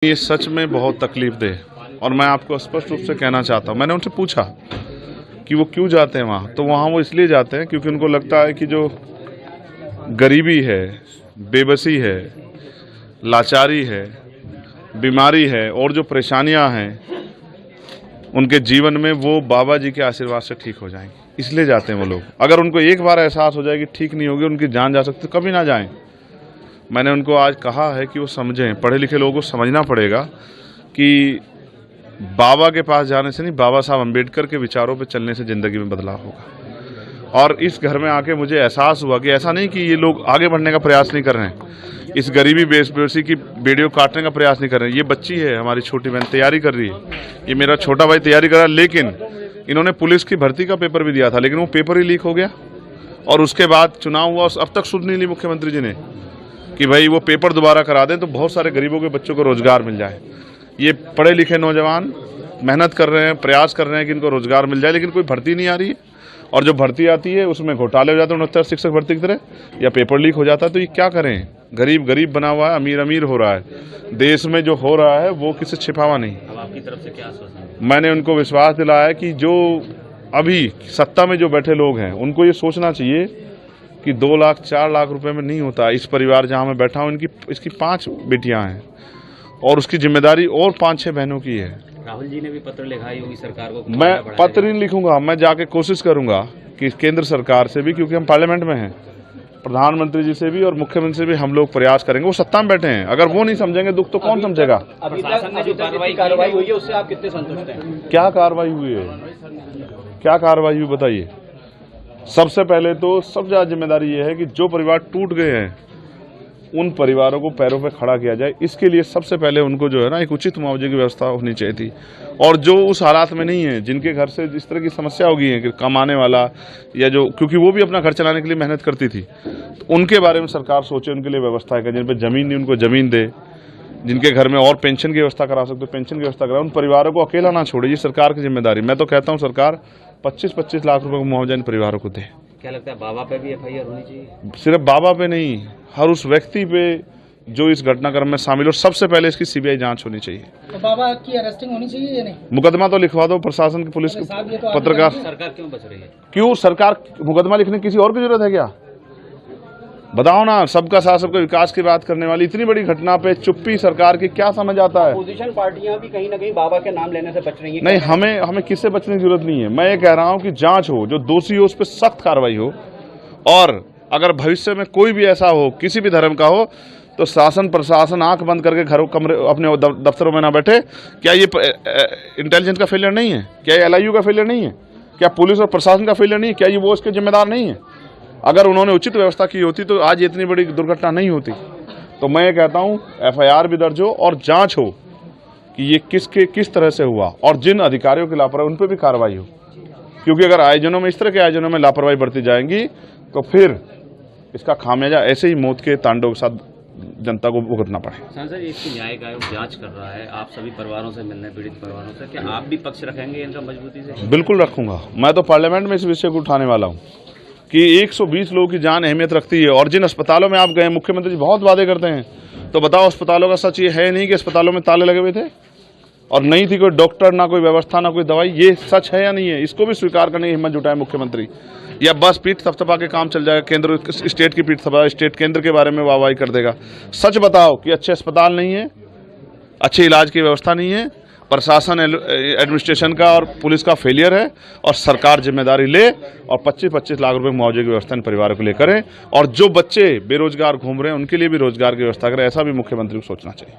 ये सच में बहुत तकलीफदेह और मैं आपको स्पष्ट रूप से कहना चाहता हूँ। मैंने उनसे पूछा कि वो क्यों जाते हैं वहाँ, तो वहाँ वो इसलिए जाते हैं क्योंकि उनको लगता है कि जो गरीबी है, बेबसी है, लाचारी है, बीमारी है और जो परेशानियाँ हैं उनके जीवन में, वो बाबा जी के आशीर्वाद से ठीक हो जाएंगी, इसलिए जाते हैं वो लोग। अगर उनको एक बार एहसास हो जाए कि ठीक नहीं होगी, उनकी जान जा सकती, तो कभी ना जाएं। मैंने उनको आज कहा है कि वो समझें, पढ़े लिखे लोगों को समझना पड़ेगा कि बाबा के पास जाने से नहीं, बाबा साहब अम्बेडकर के विचारों पे चलने से ज़िंदगी में बदलाव होगा। और इस घर में आके मुझे एहसास हुआ कि ऐसा नहीं कि ये लोग आगे बढ़ने का प्रयास नहीं कर रहे हैं, इस गरीबी बेबसी की बेड़ियों काटने का प्रयास नहीं कर रहे हैं। ये बच्ची है हमारी छोटी बहन, तैयारी कर रही है, ये मेरा छोटा भाई तैयारी कर रहा है, लेकिन इन्होंने पुलिस की भर्ती का पेपर भी दिया था, लेकिन वो पेपर ही लीक हो गया और उसके बाद चुनाव हुआ। अब तक सुध नहीं ली मुख्यमंत्री जी ने कि भाई वो पेपर दोबारा करा दें तो बहुत सारे गरीबों के बच्चों को रोजगार मिल जाए। ये पढ़े लिखे नौजवान मेहनत कर रहे हैं, प्रयास कर रहे हैं कि इनको रोजगार मिल जाए, लेकिन कोई भर्ती नहीं आ रही है और जो भर्ती आती है उसमें घोटाले हो जाते हैं 69 शिक्षक भर्ती की तरह, या पेपर लीक हो जाता है। तो ये क्या करें, गरीब गरीब बना हुआ है, अमीर अमीर हो रहा है। देश में जो हो रहा है वो किसी छिपावा नहीं। अब आपकी तरफ से क्या आश्वासन? मैंने उनको विश्वास दिलाया है कि जो अभी सत्ता में जो बैठे लोग हैं उनको ये सोचना चाहिए कि 2 लाख 4 लाख रुपए में नहीं होता। इस परिवार जहाँ मैं बैठा हूँ, इसकी 5 बेटियां हैं और उसकी जिम्मेदारी और 5-6 बहनों की है। राहुल जी ने भी पत्र लिखा है योगी सरकार को। मैं पत्र नहीं लिखूंगा, मैं जाके कोशिश करूंगा कि केंद्र सरकार से भी, क्योंकि हम पार्लियामेंट में हैं, प्रधानमंत्री जी से भी और मुख्यमंत्री से भी हम लोग प्रयास करेंगे। वो सत्ता में बैठे हैं, अगर वो नहीं समझेंगे दुख तो कौन समझेगा। अभी प्रशासन ने जो कार्रवाई हुई है उससे आप कितने संतुष्ट हैं? क्या कार्रवाई हुई है, क्या कार्रवाई हुई बताइए। सबसे पहले तो सबसे ज़्यादा जिम्मेदारी ये है कि जो परिवार टूट गए हैं उन परिवारों को पैरों पे खड़ा किया जाए। इसके लिए सबसे पहले उनको जो है ना, एक उचित मुआवजे की व्यवस्था होनी चाहिए थी। और जो उस हालात में नहीं है, जिनके घर से जिस तरह की समस्या हो गई है कि कमाने वाला या जो, क्योंकि वो भी अपना घर चलाने के लिए मेहनत करती थी, तो उनके बारे में सरकार सोचे, उनके लिए व्यवस्था करे। जिन पर ज़मीन नहीं उनको ज़मीन दे, जिनके घर में और पेंशन की व्यवस्था करा सकते हो पेंशन की व्यवस्था कराए। उन परिवारों को अकेला ना छोड़े, ये सरकार की जिम्मेदारी। मैं तो कहता हूँ सरकार 25-25 लाख रुपए का मुआवजा इन परिवारों को दे। क्या लगता है बाबा पे भी FIR होनी चाहिए? सिर्फ बाबा पे नहीं, हर उस व्यक्ति पे जो इस घटनाक्रम में शामिल हो। सबसे पहले इसकी CBI जांच होनी चाहिए। तो बाबा की अरेस्टिंग होनी चाहिए या नहीं? मुकदमा तो लिखवा दो, प्रशासन की, पुलिस की, पत्रकार। सरकार क्यों बच रही है? क्यों सरकार मुकदमा लिखने की किसी और की जरूरत है क्या? बताओ ना। सबका साथ सबका विकास की बात करने वाली इतनी बड़ी घटना पे चुप्पी सरकार की, क्या समझ आता है? अपोजिशन पार्टियां भी कहीं ना कहीं बाबा के नाम लेने से बच रही हैं। नहीं, हमें किससे बचने की जरूरत नहीं है। मैं ये कह रहा हूँ कि जांच हो, जो दोषी हो उस पर सख्त कार्रवाई हो, और अगर भविष्य में कोई भी ऐसा हो, किसी भी धर्म का हो, तो शासन प्रशासन आंख बंद करके घरों कमरे अपने दफ्तरों में ना बैठे। क्या ये इंटेलिजेंस का फेलियर नहीं है? क्या ये LIU का फेलियर नहीं है? क्या पुलिस और प्रशासन का फेलियर नहीं है? क्या ये वो इसके जिम्मेदार नहीं है? अगर उन्होंने उचित व्यवस्था की होती तो आज इतनी बड़ी दुर्घटना नहीं होती। तो मैं ये कहता हूँ FIR भी दर्ज हो और जांच हो कि ये किस तरह से हुआ, और जिन अधिकारियों की लापरवाही उन पर भी कार्रवाई हो। क्योंकि अगर आयोजनों में, इस तरह के आयोजनों में लापरवाही बढ़ती जाएंगी तो फिर इसका खामियाजा ऐसे ही मौत के तांडव के साथ जनता को भुगतना पड़े। सांसद जी, इसकी न्यायिक आयोग जांच कर रहा है, आप सभी परिवारों से मिलने, पीड़ित परिवारों से, क्या आप भी पक्ष रखेंगे इनका मजबूती से? बिल्कुल रखूंगा। मैं तो पार्लियामेंट में इस विषय को उठाने वाला हूँ कि 120 लोगों की जान अहमियत रखती है। और जिन अस्पतालों में आप गए, मुख्यमंत्री जी बहुत वादे करते हैं, तो बताओ अस्पतालों का सच ये है नहीं कि अस्पतालों में ताले लगे हुए थे और नहीं थी कोई डॉक्टर, ना कोई व्यवस्था, ना कोई दवाई? ये सच है या नहीं है? इसको भी स्वीकार करने की हिम्मत जुटाए मुख्यमंत्री। या बस पीठ थपथपा के काम चल जाएगा, केंद्र स्टेट की पीठ थपथपा, स्टेट केंद्र के बारे में वाहवाही कर देगा? सच बताओ कि अच्छे अस्पताल नहीं है, अच्छे इलाज की व्यवस्था नहीं है, प्रशासन एडमिनिस्ट्रेशन का और पुलिस का फेलियर है, और सरकार जिम्मेदारी ले और 25-25 लाख रुपए मुआवजे की व्यवस्था इन परिवारों के लिए करें। और जो बच्चे बेरोजगार घूम रहे हैं उनके लिए भी रोजगार की व्यवस्था करें। ऐसा भी मुख्यमंत्री को सोचना चाहिए।